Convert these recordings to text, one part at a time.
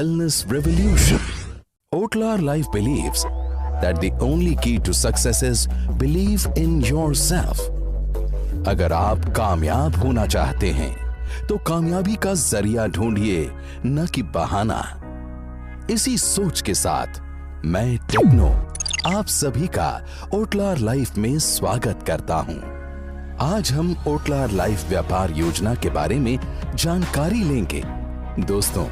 wellness revolution. Otlar Life believes that the only key to success is believe in yourself. अगर आप कामयाब होना चाहते हैं तो कामयाबी का जरिया ढूंढिए, न कि बहाना। इसी सोच के साथ मैं टेक्नो आप सभी का ओटलार लाइफ में स्वागत करता हूं। आज हम ओटलार लाइफ व्यापार योजना के बारे में जानकारी लेंगे। दोस्तों,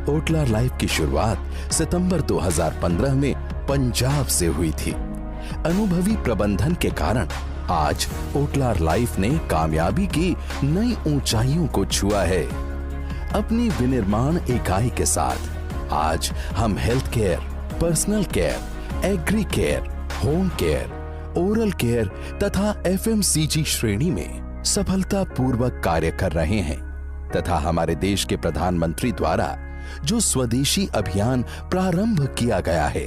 ओटलार लाइफ की शुरुआत सितंबर 2015 में पंजाब से हुई थी। अनुभवी प्रबंधन के कारण आज ओटलार लाइफ ने कामयाबी की नई ऊंचाइयों को छुआ है। अपनी विनिर्माण इकाई के साथ आज हम health care, personal care, agri care, home care, oral care तथा एफएमसीजी श्रेणी में सफलतापूर्वक कार्य कर रहे हैं तथा हमारे देश के प्रधानमंत्री द्वारा जो स्वदेशी अभियान प्रारंभ किया गया है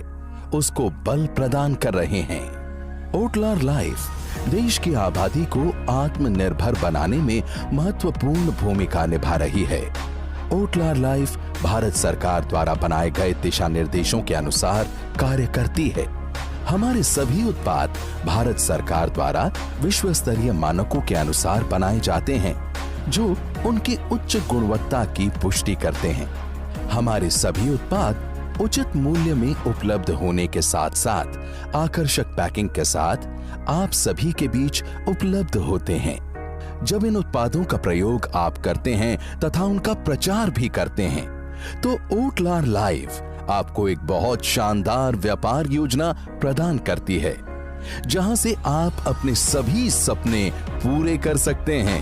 उसको बल प्रदान कर रहे हैं। ओटलार लाइफ देश की आबादी को आत्मनिर्भर बनाने में महत्वपूर्ण भूमिका निभा रही है। ओटलार लाइफ भारत सरकार द्वारा बनाए गए दिशा निर्देशों के अनुसार कार्य करती है। हमारे सभी उत्पाद भारत सरकार द्वारा विश्व स्तरीय मानकों के अनुसार बनाए जाते हैं जो उनकी उच्च गुणवत्ता की पुष्टि करते हैं। हमारे सभी उत्पाद उचित मूल्य में उपलब्ध होने के साथ साथ आकर्षक पैकिंग के साथ आप सभी के बीच उपलब्ध होते हैं। जब इन उत्पादों का प्रयोग आप करते हैं तथा उनका प्रचार भी करते हैं तो ओटलार लाइफ आपको एक बहुत शानदार व्यापार योजना प्रदान करती है जहां से आप अपने सभी सपने पूरे कर सकते हैं।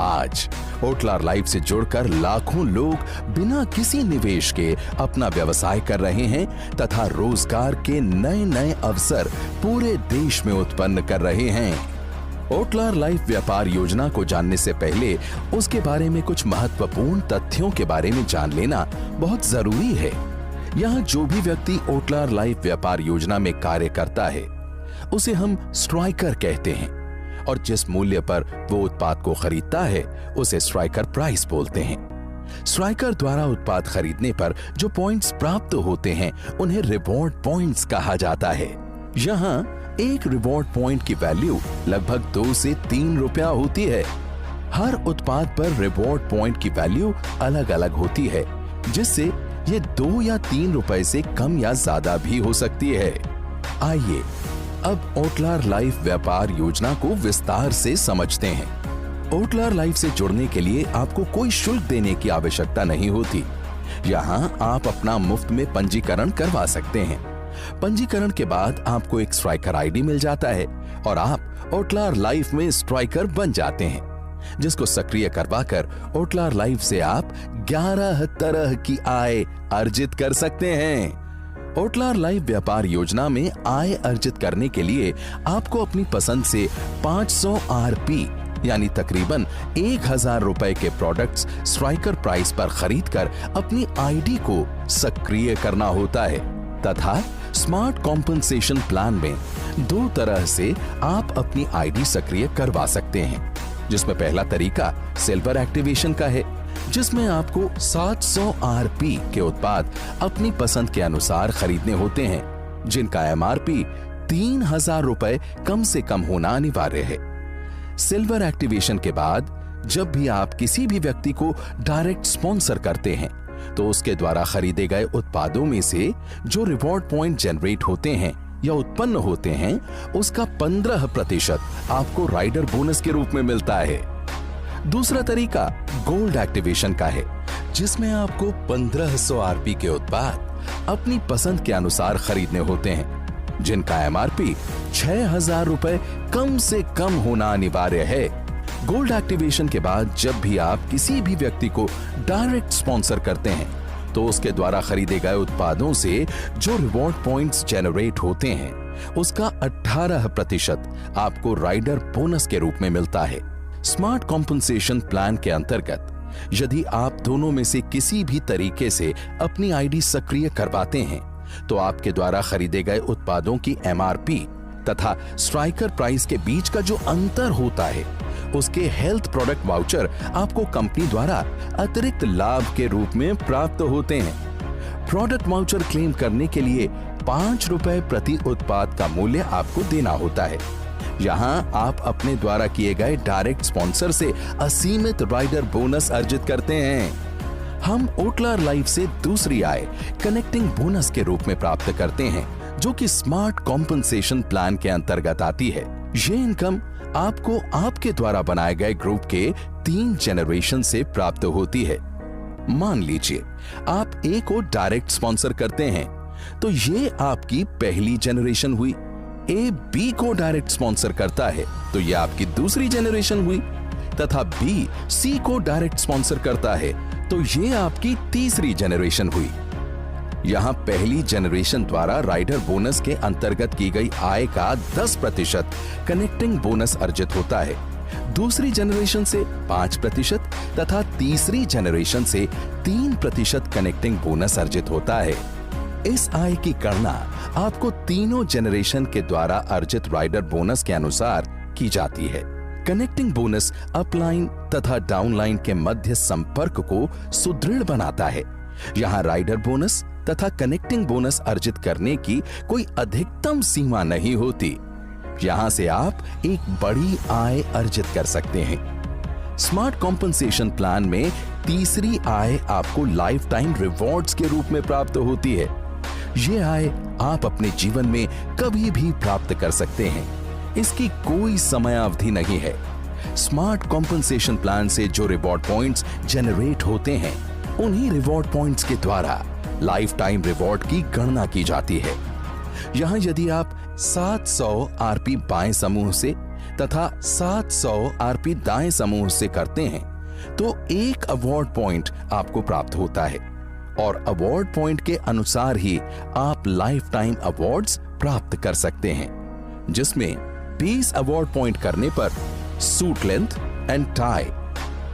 आज ओटलार लाइफ से जुड़कर लाखों लोग बिना किसी निवेश के अपना व्यवसाय कर रहे हैं तथा रोजगार के नए नए अवसर पूरे देश में उत्पन्न कर रहे हैं। ओटलार लाइफ व्यापार योजना को जानने से पहले उसके बारे में कुछ महत्वपूर्ण तथ्यों के बारे में जान लेना बहुत जरूरी है। यहाँ जो भी व्यक्ति ओटलार लाइफ व्यापार योजना में कार्य करता है उसे हम स्ट्राइकर कहते हैं और जिस मूल्य पर वो उत्पाद को खरीदता है उसे स्ट्राइकर प्राइस बोलते हैं। स्ट्राइकर द्वारा उत्पाद खरीदने पर जो पॉइंट्स प्राप्त होते हैं उन्हें रिवॉर्ड पॉइंट्स कहा जाता है। यहाँ एक रिवॉर्ड पॉइंट की वैल्यू लगभग 2 से 3 रुपया होती है। हर उत्पाद पर रिवॉर्ड पॉइंट की वैल्यू अलग अलग होती है जिससे ये 2 या 3 रुपए से कम या ज्यादा भी हो सकती है। आइए अब ओटलार लाइफ व्यापार योजना को विस्तार से समझते हैं। ओटलार लाइफ से जुड़ने के लिए आपको कोई शुल्क देने की आवश्यकता नहीं होती। यहाँ आप अपना मुफ्त में पंजीकरण करवा सकते हैं। पंजीकरण के बाद आपको एक स्ट्राइकर आईडी मिल जाता है और आप ओटलार लाइफ में स्ट्राइकर बन जाते हैं जिसको सक्रिय करवाकर ओटलार लाइफ से आप 11 तरह की आय अर्जित कर सकते हैं। ओटलार लाइफ व्यापार योजना में आय अर्जित करने के लिए आपको अपनी पसंद से 500 आरपी यानी तकरीबन 1000 रुपए के प्रोडक्ट्स स्ट्राइकर प्राइस पर खरीदकर अपनी आईडी को सक्रिय करना होता है तथा स्मार्ट कॉम्पनसेशन प्लान में 2 तरह से आप अपनी आईडी सक्रिय करवा सकते हैं, जिसमें पहला तरीका सिल्वर एक्टिवेशन का है जिसमें आपको 700 आरपी के उत्पाद अपनी पसंद के अनुसार खरीदने होते हैं जिनका एमआरपी 3000 रुपए कम से कम होना अनिवार्य है। सिल्वर एक्टिवेशन के बाद जब भी आप किसी भी व्यक्ति को डायरेक्ट स्पॉन्सर करते हैं तो उसके द्वारा खरीदे गए उत्पादों में से जो रिवॉर्ड पॉइंट जनरेट होते हैं या उत्पन्न होते हैं उसका 15% आपको राइडर बोनस के रूप में मिलता है। दूसरा तरीका गोल्ड एक्टिवेशन का है जिसमें आपको 1500 आरपी के उत्पाद अपनी पसंद के अनुसार खरीदने होते हैं जिनका एमआरपी 6000 रुपए कम से कम होना अनिवार्य है। गोल्ड एक्टिवेशन के बाद जब भी आप किसी भी व्यक्ति को डायरेक्ट स्पॉन्सर करते हैं तो उसके द्वारा खरीदे गए उत्पादों से जो रिवॉर्ड पॉइंट्स जनरेट होते हैं उसका 18% आपको राइडर बोनस के रूप में मिलता है। स्मार्ट कॉम्पनसेशन प्लान के अंतर्गत यदि आप दोनों में से किसी भी तरीके से अपनी आईडी सक्रिय करवाते हैं तो आपके द्वारा खरीदे गए उत्पादों की एमआरपी तथा स्ट्राइकर प्राइस के बीच का जो अंतर होता है उसके हेल्थ प्रोडक्ट वाउचर आपको कंपनी द्वारा अतिरिक्त लाभ के रूप में प्राप्त होते हैं। प्रोडक्ट वाउचर क्लेम करने के लिए 5 रुपए प्रति उत्पाद का मूल्य आपको देना होता है। यहाँ आप अपने द्वारा किए गए डायरेक्ट स्पॉन्सर से असीमित राइडर बोनस अर्जित करते हैं। हम ओटलार लाइफ से दूसरी आय कनेक्टिंग बोनस के रूप में प्राप्त करते हैं, जो कि स्मार्ट कॉम्पनसेशन प्लान के अंतर्गत आती है। ये इनकम आपको आपके द्वारा बनाए गए ग्रुप के 3 जनरेशन से प्राप्त होती है। मान लीजिए आप ए को डायरेक्ट स्पॉन्सर करते हैं, तो ये आपकी पहली जनरेशन हुई। ए बी को डायरेक्ट स्पॉन्सर करता है, तो ये आपकी दूसरी जनरेशन हुई, तथा बी सी को डायरेक्ट स्पॉन्सर करता है, तो ये आपकी तीसरी जनरेशन हुई। यहां पहली जनरेशन द्वारा राइडर बोनस के अंतर्गत की गई आय का 10% कनेक्टिंग बोनस अर्जित होता है, दूसरी जनरेशन से 5% तथा तीसरी जनरेशन से 3% कनेक्टिंग बोनस अर्जित होता है। इस आय की गणना आपको तीनों जनरेशन के द्वारा अर्जित राइडर बोनस के अनुसार की जाती है। कनेक्टिंग बोनस अपलाइन तथा डाउनलाइन के मध्य संपर्क को सुदृढ़ बनाता है। यहाँ राइडर बोनस तथा कनेक्टिंग बोनस अर्जित करने की कोई अधिकतम सीमा नहीं होती। यहाँ से आप एक बड़ी आय अर्जित कर सकते हैं। स्मार्ट कॉम्पनसेशन प्लान में तीसरी आय आपको लाइफ टाइम रिवॉर्ड्स के रूप में प्राप्त होती है। ये आय आप अपने जीवन में कभी भी प्राप्त कर सकते हैं। इसकी कोई समयावधि नहीं है। स्मार्ट कॉम्पनसेशन प्लान से जो रिवॉर्ड पॉइंट्स जनरेट होते हैं, उन्हीं रिवॉर्ड पॉइंट्स के द्वारा लाइफ टाइम रिवॉर्ड की गणना की जाती है। यहाँ यदि आप 700 आरपी बाएं समूह से तथा 700 आरपी दाएं समूह से करते हैं, तो 1 अवार्ड पॉइंट आपको प्राप्त होता है, और अवार्ड पॉइंट के अनुसार ही आप लाइफ टाइम अवार्ड्स प्राप्त कर सकते हैं, जिसमें 20 अवार्ड पॉइंट करने पर suit length and tie,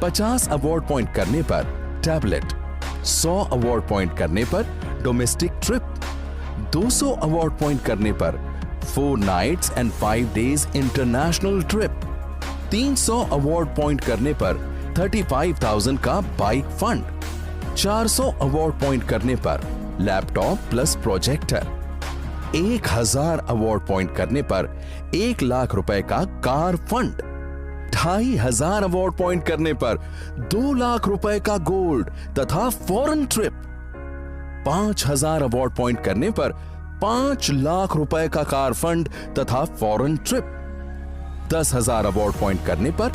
50 award point करने पर टैबलेट, 100 अवार्ड पॉइंट करने पर डोमेस्टिक ट्रिप, 200 अवार्ड पॉइंट करने पर 4 nights and 5 days international trip, 300 award point करने पर 35,000 का बाइक फंड, 400 अवार्ड पॉइंट करने पर laptop plus projector, 1000 award point करने पर 1 लाख रुपए का कार फंड, 2500 अवार्ड पॉइंट करने पर 2 लाख रुपए का गोल्ड तथा फॉरेन ट्रिप, 5000 अवार्ड पॉइंट करने पर 5 लाख रुपए का कार फंड तथा फॉरेन ट्रिप, 10,000 अवार्ड पॉइंट करने पर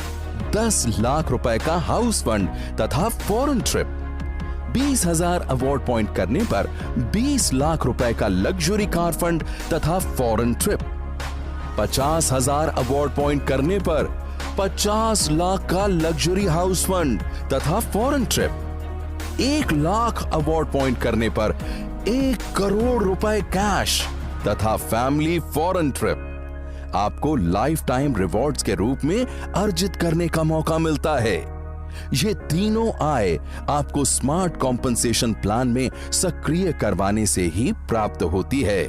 10 लाख रुपए का हाउस फंड तथा फॉरेन ट्रिप, 20,000 अवार्ड पॉइंट करने पर 20 लाख रुपए का लग्जरी कार फंड तथा फॉरेन ट्रिप, 50,000 अवार्ड पॉइंट करने पर 50 लाख का लग्जरी हाउस फंड तथा foreign trip, 1 lakh award point करने पर 1 करोड़ रुपए कैश तथा फैमिली फॉरेन ट्रिप आपको लाइफ टाइम रिवॉर्ड्स के रूप में अर्जित करने का मौका मिलता है। ये तीनों आय आपको स्मार्ट कॉम्पनसेशन प्लान में सक्रिय करवाने से ही प्राप्त होती है।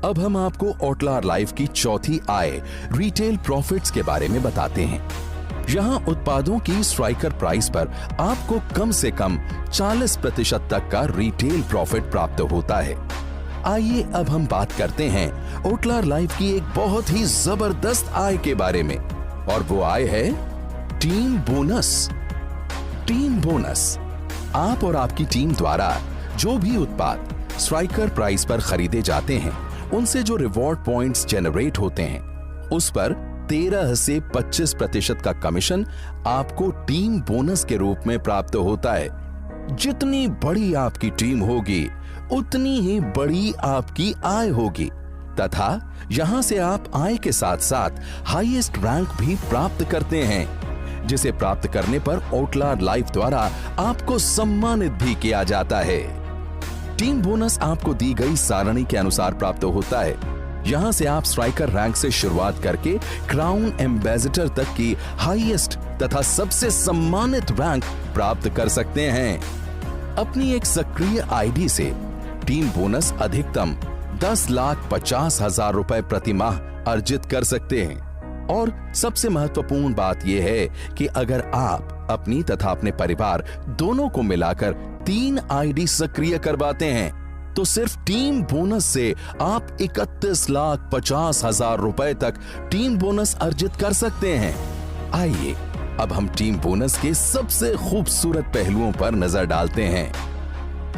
अब हम आपको ओटलार लाइफ की चौथी आय रिटेल प्रॉफिट्स के बारे में बताते हैं। यहाँ उत्पादों की स्ट्राइकर प्राइस पर आपको कम से कम 40% तक का रिटेल प्रॉफिट प्राप्त होता है। आइए अब हम बात करते हैं ओटलार लाइफ की एक बहुत ही जबरदस्त आय के बारे में, और वो आय है टीम बोनस। टीम बोनस आप और आपकी टीम द्वारा जो भी उत्पाद स्ट्राइकर प्राइस पर खरीदे जाते हैं, उनसे जो रिवॉर्ड पॉइंट्स जनरेट होते हैं, उस पर 13 से 25% का कमीशन आपको टीम बोनस के रूप में प्राप्त होता है। जितनी बड़ी आपकी टीम होगी, उतनी ही बड़ी आपकी आय होगी, तथा यहां से आप आय के साथ साथ हाईएस्ट रैंक भी प्राप्त करते हैं, जिसे प्राप्त करने पर ओटलार लाइफ द्वारा आपको सम्मानित भी किया जाता है। टीम बोनस आपको दी गई सारणी के अनुसार प्राप्त होता है। यहां से आप स्ट्राइकर रैंक से शुरुआत करके क्राउन एम्बेसडर तक की हाईएस्ट तथा सबसे सम्मानित रैंक प्राप्त कर सकते हैं। अपनी एक सक्रिय आईडी से टीम बोनस अधिकतम 10,50,000 रुपए प्रति माह अर्जित कर सकते हैं। और सबसे महत्वपूर्ण बात यह है कि अगर आप अपनी तथा अपने परिवार दोनों को मिलाकर 3 आईडी सक्रिय करवाते हैं तो सिर्फ टीम बोनस से आप 31,50,000 रुपए तक टीम बोनस अर्जित कर सकते हैं। आइए अब हम टीम बोनस के सबसे खूबसूरत पहलुओं पर नजर डालते हैं।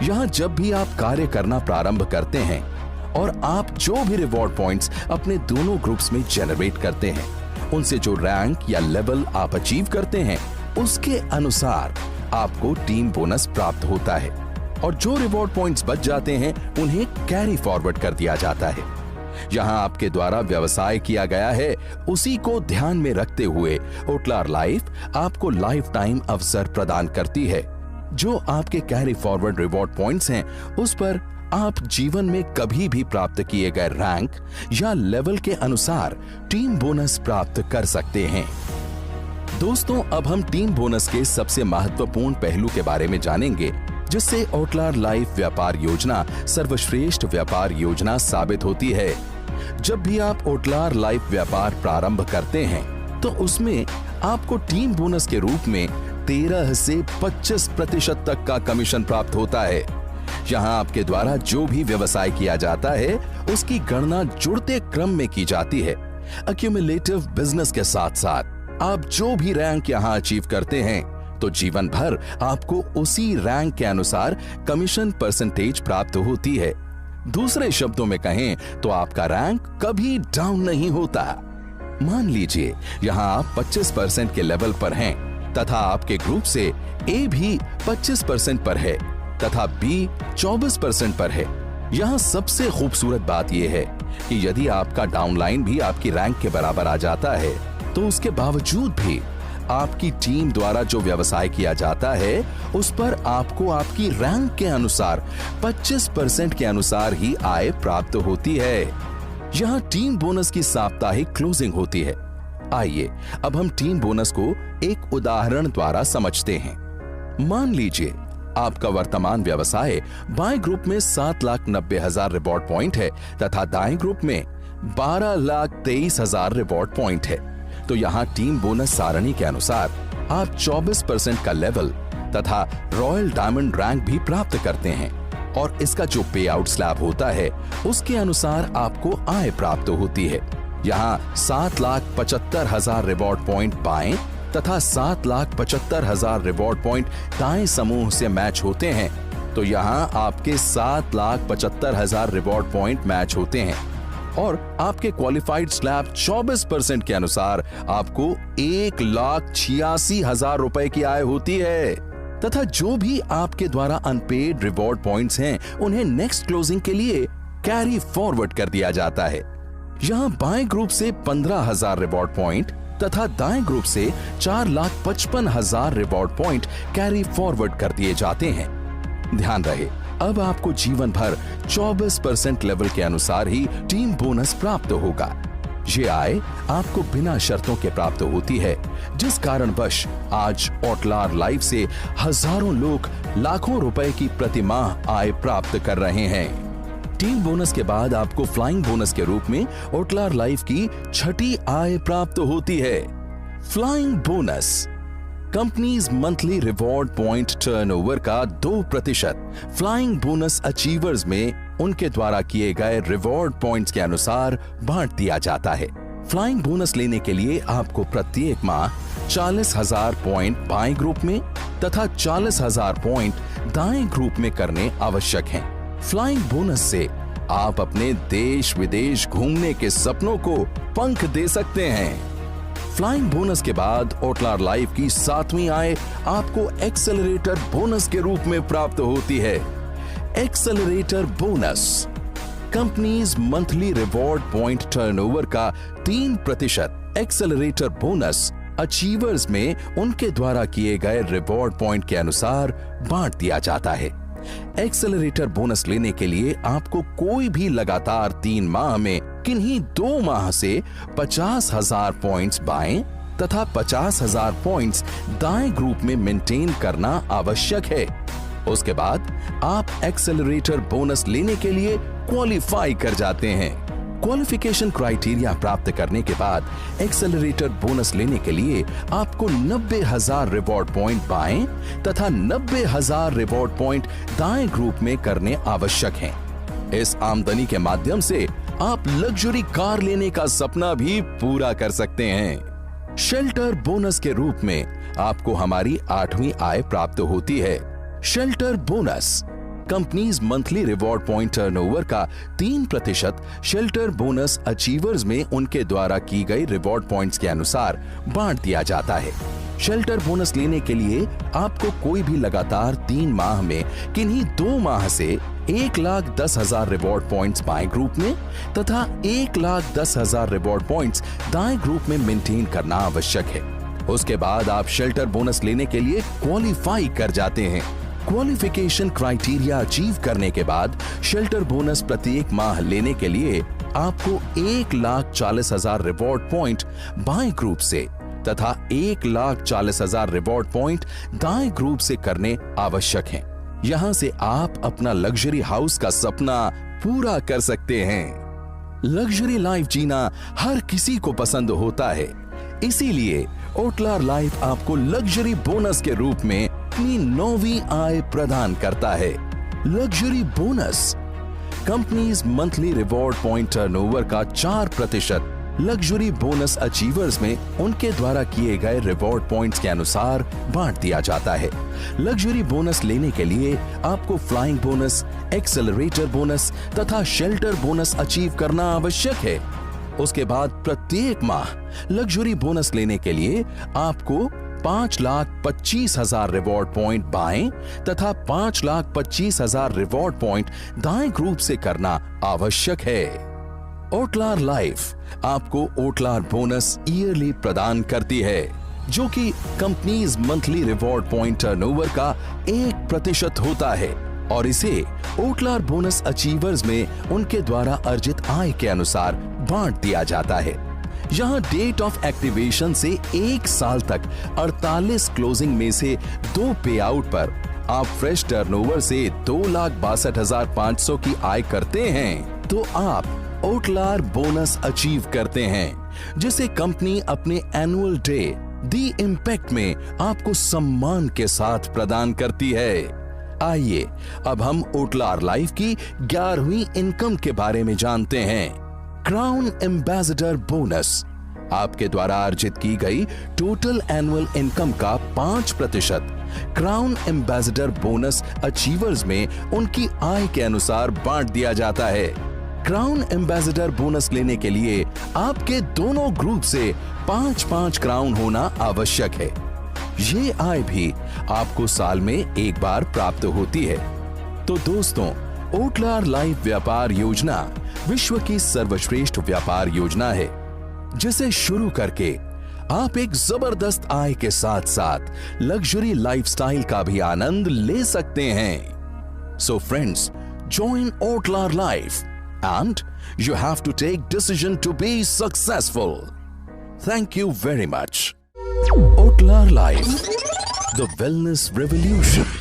यहां जब भी आप कार्य करना प्रारंभ करते हैं और आप जो भी रिवॉर्ड पॉइंट्स अपने दोनों ग्रुप्स में जनरेट करते हैं, उनसे जो रैंक या लेवल आप अचीव करते हैं उसके अनुसार आपको टीम बोनस प्राप्त होता है और जो रिवॉर्ड पॉइंट्स बच जाते हैं उन्हें कैरी फॉरवर्ड कर दिया जाता है। यहां आपके द्वारा व्यवसाय किया गया है उसी को ध्यान में रखते हुए ओटलार लाइफ आपको लाइफ टाइम अवसर प्रदान करती है। जो आपके कैरी फॉरवर्ड रिवॉर्ड पॉइंट्स हैं उस पर आप जीवन में कभी भी प्राप्त किए गए रैंक या लेवल के अनुसार टीम बोनस प्राप्त कर सकते हैं। दोस्तों, अब हम टीम बोनस के सबसे महत्वपूर्ण पहलू के बारे में जानेंगे जिससे ओटलार लाइफ व्यापार योजना सर्वश्रेष्ठ व्यापार योजना साबित होती है। जब भी आप ओटलार लाइफ व्यापार प्रारंभ करते हैं तो उसमें आपको टीम बोनस के रूप में 13 से 25% तक का कमीशन प्राप्त होता है। यहाँ आपके द्वारा जो भी व्यवसाय किया जाता है उसकी गणना जुड़ते क्रम में की जाती है। एक्यूमुलेटिव बिजनेस के साथ साथ आप जो भी रैंक यहाँ अचीव करते हैं तो जीवन भर आपको उसी रैंक के अनुसार कमीशन परसेंटेज प्राप्त होती है। दूसरे शब्दों में कहें तो आपका रैंक कभी डाउन नहीं होता। मान लीजिए यहाँ आप 25% के लेवल पर हैं तथा आपके ग्रुप से ए भी 25% पर है तथा बी 24% पर है। यहाँ सबसे खूबसूरत बात यह है कि यदि आपका डाउनलाइन भी आपकी रैंक के बराबर आ जाता है तो उसके बावजूद भी आपकी टीम द्वारा जो व्यवसाय किया जाता है उस पर आपको आपकी रैंक के अनुसार 25% के अनुसार ही आय प्राप्त होती है। यहाँ टीम बोनस की साप्ताहिक क्लोजिंग होती है। आइए अब हम टीम बोनस को एक उदाहरण द्वारा समझते हैं। मान लीजिए आपका वर्तमान व्यवसाय बाएं ग्रुप में 7,90,000 रिवॉर्ड पॉइंट है तथा दाएं ग्रुप में 12,23,000 रिवॉर्ड पॉइंट है। तो यहाँ टीम बोनस सारणी के अनुसार आप 24% का लेवल तथा रॉयल डायमंड रैंक भी प्राप्त करते हैं और इसका जो पे आउट स्लैब होता है उसके अनुसार आपको आय प्राप्त होती है। यहाँ 7,75,000 रिवॉर्ड पॉइंट बाएं तथा 7,75,000 रिवॉर्ड पॉइंट दाएं समूह से मैच होते हैं तो यहाँ आपके 7,75,000 रिवॉर्ड पॉइंट मैच होते हैं और आपके क्वालिफाइड स्लैब 24% के अनुसार आपको 1,86,000 रुपए की आय होती है तथा जो भी आपके द्वारा अनपेड रिवॉर्ड पॉइंट्स हैं उन्हें नेक्स्ट क्लोजिंग के लिए कैरी फॉरवर्ड कर दिया जाता है। यहाँ बाएं ग्रुप से 15,000 रिवॉर्ड पॉइंट तथा दाएं ग्रुप से 4,55,000 रिवॉर्ड पॉइंट कैरी फॉरवर्ड कर दिए जाते हैं। ध्यान रहे अब आपको जीवन भर 24% लेवल के अनुसार ही टीम बोनस प्राप्त होगा। ये आय आपको बिना शर्तों के प्राप्त होती है जिस कारणवश आज ओटलार लाइफ से हजारों लोग लाखों रुपए की प्रतिमाह आय प्राप्त कर रहे हैं। टीम बोनस के बाद आपको फ्लाइंग बोनस के रूप में ओटलार लाइफ की छठी आय प्राप्त होती है। Flying bonus companies monthly reward point turnover का 2% फ्लाइंग बोनस अचीवर्स में उनके द्वारा किए गए रिवॉर्ड पॉइंट्स के अनुसार बांट दिया जाता है। फ्लाइंग बोनस लेने के लिए आपको प्रत्येक माह 40,000 पॉइंट बाएं ग्रुप में तथा 40,000 पॉइंट दाएं ग्रुप में करने आवश्यक हैं। फ्लाइंग बोनस से आप अपने देश विदेश घूमने के सपनों को पंख दे सकते हैं। फ्लाइंग बोनस के बाद ओटलार लाइफ की 7वीं आय आपको एक्सेलरेटर बोनस के रूप में प्राप्त होती है। Accelerator bonus companies monthly reward point turnover का 3% एक्सेलरेटर बोनस अचीवर्स में उनके द्वारा किए गए रिवॉर्ड पॉइंट के अनुसार बांट दिया जाता है। एक्सेलरेटर बोनस लेने के लिए आपको कोई भी लगातार 3 माह में किन्हीं 2 माह से 50,000 पॉइंट्स बाएं तथा 50,000 पॉइंट्स दाएं ग्रुप में मेंटेन करना आवश्यक है। उसके बाद आप एक्सेलरेटर बोनस लेने के लिए क्वालिफाई कर जाते हैं। क्वालिफिकेशन क्राइटेरिया प्राप्त करने के बाद एक्सेलरेटर बोनस लेने के लिए आपको 90,000 रिवॉर्ड पॉइंट बाएं तथा 90,000 रिवॉर्ड पॉइंट दाएं ग्रुप में करने आवश्यक हैं। इस आमदनी के माध्यम से आप लग्जरी कार लेने का सपना भी पूरा कर सकते हैं। शेल्टर बोनस के रूप में आपको हमारी 8वीं आय प्राप्त होती है। Shelter bonus companies monthly reward point turnover का 3% शेल्टर बोनस अचीवर्स में उनके द्वारा की गई रिवॉर्ड पॉइंट्स के अनुसार बांट दिया जाता है। शेल्टर बोनस लेने के लिए आपको कोई भी लगातार 3 माह में किन्हीं 2 माह से 1,10,000 रिवॉर्ड पॉइंट्स बाएं ग्रुप में तथा 1,10,000 रिवॉर्ड पॉइंट्स दाएं ग्रुप में मेंटेन करना आवश्यक है। उसके बाद आप शेल्टर बोनस लेने के लिए क्वालिफाई कर जाते हैं। क्वालिफिकेशन क्राइटेरिया अचीव करने के बाद शेल्टर बोनस प्रत्येक माह लेने के लिए आपको 1,40,000 रिवॉर्ड पॉइंट बाएं ग्रुप से तथा 1,40,000 रिवॉर्ड पॉइंट दाएं ग्रुप से करने आवश्यक हैं। यहां से आप अपना लग्जरी हाउस का सपना पूरा कर सकते हैं। लग्जरी लाइफ जीना हर किसी को पसंद होता है, इसीलिए ओटलार लाइफ आपको लग्जरी बोनस के रूप में अपनी 9वीं आय प्रदान करता है। Luxury bonus companies monthly reward point turnover का 4% लग्जरी बोनस अचीवर्स में उनके द्वारा किए गए रिवॉर्ड पॉइंट्स के अनुसार बांट दिया जाता है। लग्जरी बोनस लेने के लिए आपको फ्लाइंग बोनस, एक्सेलरेटर बोनस तथा शेल्टर बोनस अचीव करना आवश्यक है। उसके बाद प्रत्येक माह लग्जरी बोनस लेने के लिए आपको 5,25,000 रिवॉर्ड पॉइंट बाएं तथा 5,25,000 रिवॉर्ड पॉइंट दाएं ग्रुप से करना आवश्यक है। ओटलार लाइफ आपको ओटलार बोनस ईयरली प्रदान करती है, जो कि companies monthly reward point turnover का 1% होता है और इसे ओटलार बोनस अचीवर्स में उनके द्वारा अर्जित आय के अनुसार बांट दिया जाता है। यहाँ डेट ऑफ एक्टिवेशन से 1 साल तक 48 क्लोजिंग में से 2 पे आउट पर आप फ्रेश टर्नओवर से 2,62,500 की आय करते हैं तो आप ओटलार बोनस अचीव करते हैं, जिसे कंपनी अपने एनुअल डे दी इम्पैक्ट में आपको सम्मान के साथ प्रदान करती है। आइए अब हम ओटलार लाइफ की 11वीं इनकम के बारे में जानते हैं। क्राउन एम्बेसडर बोनस आपके द्वारा अर्जित की गई टोटल एनुअल इनकम का 5% क्राउन एम्बेसडर बोनस अचीवर्स में उनकी आय के अनुसार बांट दिया जाता है। क्राउन एम्बेसडर बोनस लेने के लिए आपके दोनों ग्रुप से 5-5 क्राउन होना आवश्यक है। ये आय भी आपको साल में एक बार प्राप्त होती है। तो दोस्तों, ओटलार लाइफ व्यापार योजना विश्व की सर्वश्रेष्ठ व्यापार योजना है, जिसे शुरू करके आप एक जबरदस्त आय के साथ साथ लग्जरी लाइफस्टाइल का भी आनंद ले सकते हैं। सो फ्रेंड्स, जॉइन ओटलार life and you have to take decision to be successful. Thank you very much. Otlar Life, the Wellness Revolution.